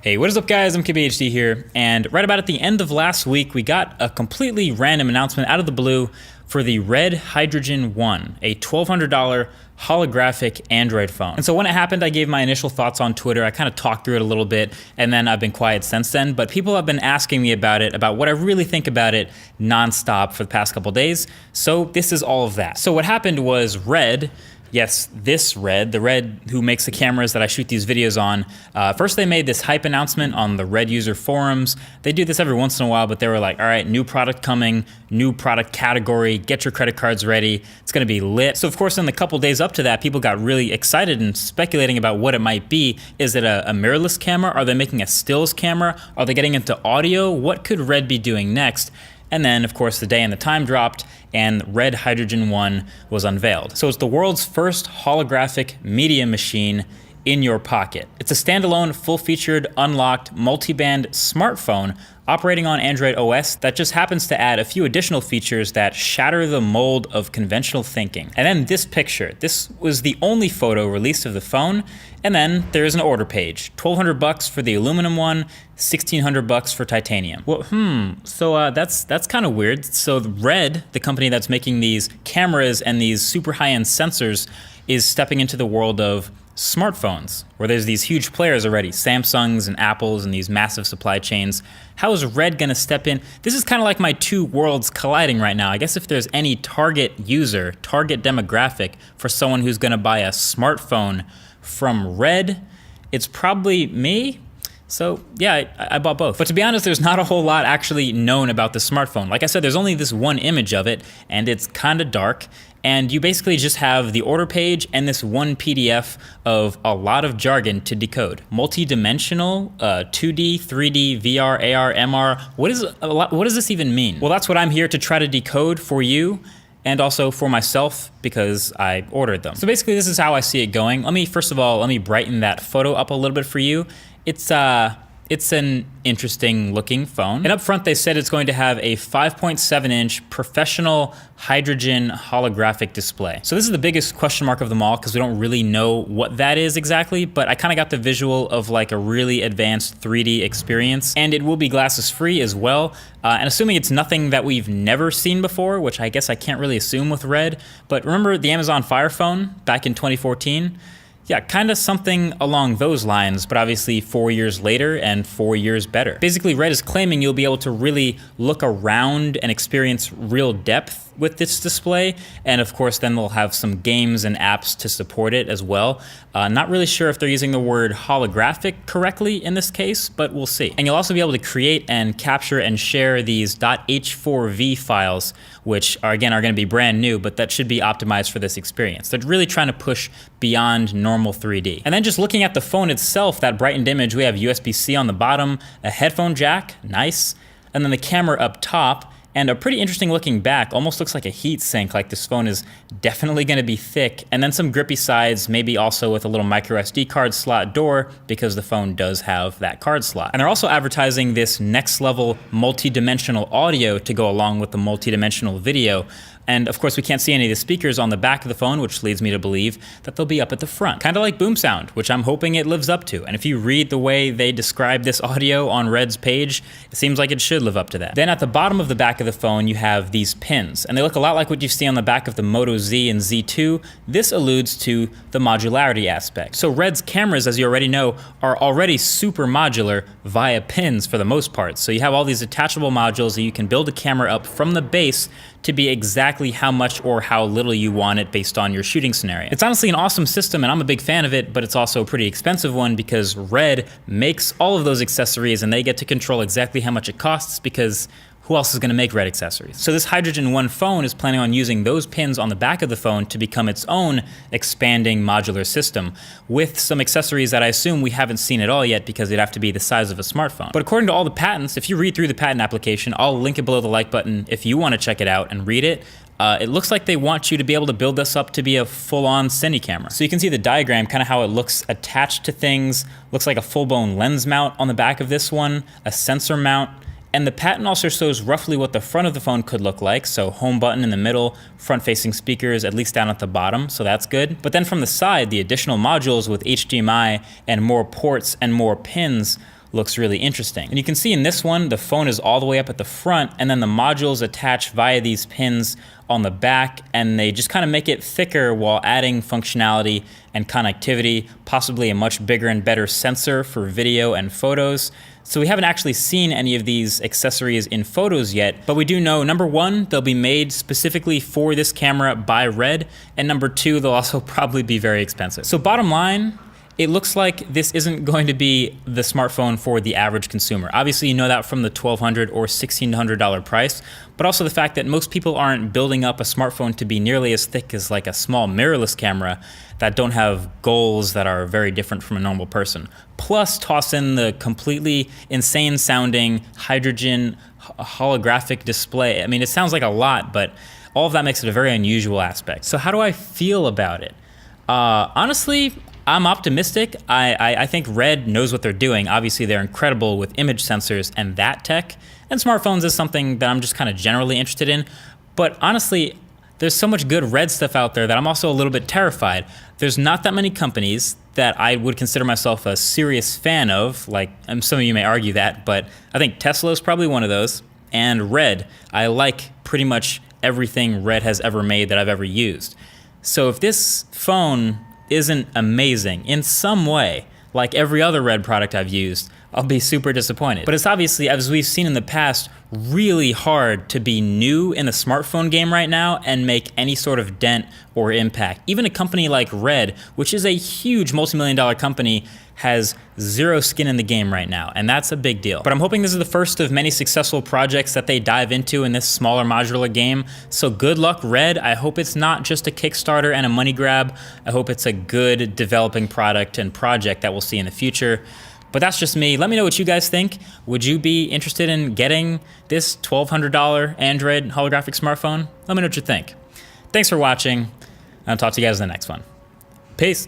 Hey, what is up guys? I'm KBHD here, and right about at the end of last week, we got a completely random announcement out of the blue for the Red Hydrogen 1, a $1,200 holographic Android phone. And so when it happened, I gave my initial thoughts on Twitter. I kind of talked through it a little bit, and then I've been quiet since then, but people have been asking me about it, about what I really think about it nonstop for the past couple days. So this is all of that. So what happened was Red, yes, this Red, the Red who makes the cameras that I shoot these videos on, first they made this hype announcement on the Red user forums. They do this every once in a while, but they were like, all right, new product coming, new product category, get your credit cards ready, it's gonna be lit. So of course in the couple days up to that, people got really excited and speculating about what it might be. Is it a mirrorless camera? Are they making a stills camera? Are they getting into audio? What could Red be doing next? And then, of course, the day and the time dropped, and Red Hydrogen 1 was unveiled. So it's the world's first holographic media machine in your pocket. It's a standalone, full-featured, unlocked, multi-band smartphone operating on Android OS that just happens to add a few additional features that shatter the mold of conventional thinking. And then this picture. This was the only photo released of the phone, and then there's an order page. $1,200 for the aluminum one, $1,600 for titanium. Well, so that's kind of weird. So Red, the company that's making these cameras and these super high-end sensors, is stepping into the world of smartphones, where there's these huge players already, Samsungs and Apples and these massive supply chains. How is Red gonna step in? This is kind of like my two worlds colliding right now. I guess if there's any target user, target demographic for someone who's gonna buy a smartphone from Red, it's probably me. So yeah, I bought both. But to be honest, there's not a whole lot actually known about the smartphone. Like I said, there's only this one image of it, and it's kind of dark. And you basically just have the order page and this one PDF of a lot of jargon to decode. Multi-dimensional, 2D, 3D, VR, AR, MR. What does this even mean? Well, that's what I'm here to try to decode for you, and also for myself, because I ordered them. So basically this is how I see it going. First of all, let me brighten that photo up a little bit for you. It's an interesting looking phone. And up front they said it's going to have a 5.7-inch professional hydrogen holographic display. So this is the biggest question mark of them all, because we don't really know what that is exactly, but I kind of got the visual of like a really advanced 3D experience. And it will be glasses free as well. And assuming it's nothing that we've never seen before, which I guess I can't really assume with Red, but remember the Amazon Fire phone back in 2014? Yeah, kind of something along those lines, but obviously 4 years later and 4 years better. Basically, Red is claiming you'll be able to really look around and experience real depth with this display, and of course then they'll have some games and apps to support it as well. Not really sure if they're using the word holographic correctly in this case, but we'll see. And you'll also be able to create and capture and share these .h4v files, which are going to be brand new, but that should be optimized for this experience. They're really trying to push beyond normal 3D. And then just looking at the phone itself, that brightened image, we have USB-C on the bottom, a headphone jack, nice, and then the camera up top, and a pretty interesting looking back, almost looks like a heat sink, like this phone is definitely gonna be thick, and then some grippy sides, maybe also with a little micro SD card slot door, because the phone does have that card slot. And they're also advertising this next level multi-dimensional audio to go along with the multi-dimensional video. And of course we can't see any of the speakers on the back of the phone, which leads me to believe that they'll be up at the front. Kind of like boom sound, which I'm hoping it lives up to. And if you read the way they describe this audio on Red's page, it seems like it should live up to that. Then at the bottom of the back of the phone, you have these pins, and they look a lot like what you see on the back of the Moto Z and Z2. This alludes to the modularity aspect. So Red's cameras, as you already know, are already super modular via pins for the most part. So you have all these attachable modules that you can build a camera up from the base to be exactly how much or how little you want it based on your shooting scenario. It's honestly an awesome system and I'm a big fan of it, but it's also a pretty expensive one because Red makes all of those accessories and they get to control exactly how much it costs, because who else is going to make Red accessories? So this Hydrogen 1 phone is planning on using those pins on the back of the phone to become its own expanding modular system with some accessories that I assume we haven't seen at all yet because it'd have to be the size of a smartphone. But according to all the patents, if you read through the patent application, I'll link it below the like button if you want to check it out and read it. It looks like they want you to be able to build this up to be a full-on cine camera. So you can see the diagram, kind of how it looks attached to things. Looks like a full-blown lens mount on the back of this one, a sensor mount, And the patent also shows roughly what the front of the phone could look like. So home button in the middle, front-facing speakers at least down at the bottom, so that's good. But then from the side, the additional modules with HDMI and more ports and more pins looks really interesting. And you can see in this one, the phone is all the way up at the front, and then the modules attach via these pins on the back, and they just kind of make it thicker while adding functionality and connectivity, possibly a much bigger and better sensor for video and photos. So we haven't actually seen any of these accessories in photos yet, but we do know, number one, they'll be made specifically for this camera by Red, and number two, they'll also probably be very expensive. So bottom line, it looks like this isn't going to be the smartphone for the average consumer. Obviously, you know that from the $1,200 or $1,600 price, but also the fact that most people aren't building up a smartphone to be nearly as thick as like a small mirrorless camera that don't have goals that are very different from a normal person. Plus, toss in the completely insane sounding hydrogen holographic display. I mean, it sounds like a lot, but all of that makes it a very unusual aspect. So how do I feel about it? Honestly, I'm optimistic. I think Red knows what they're doing. Obviously, they're incredible with image sensors and that tech. And smartphones is something that I'm just kind of generally interested in. But honestly, there's so much good Red stuff out there that I'm also a little bit terrified. There's not that many companies that I would consider myself a serious fan of. Like, some of you may argue that, but I think Tesla is probably one of those. And Red, I like pretty much everything Red has ever made that I've ever used. So if this phone isn't amazing in some way, like every other Red product I've used, I'll be super disappointed. But it's obviously, as we've seen in the past, really hard to be new in the smartphone game right now and make any sort of dent or impact. Even a company like Red, which is a huge multi-million-dollar company, has zero skin in the game right now, and that's a big deal. But I'm hoping this is the first of many successful projects that they dive into in this smaller modular game. So good luck, Red. I hope it's not just a Kickstarter and a money grab. I hope it's a good developing product and project that we'll see in the future. But that's just me. Let me know what you guys think. Would you be interested in getting this $1,200 Android holographic smartphone? Let me know what you think. Thanks for watching. I'll talk to you guys in the next one. Peace.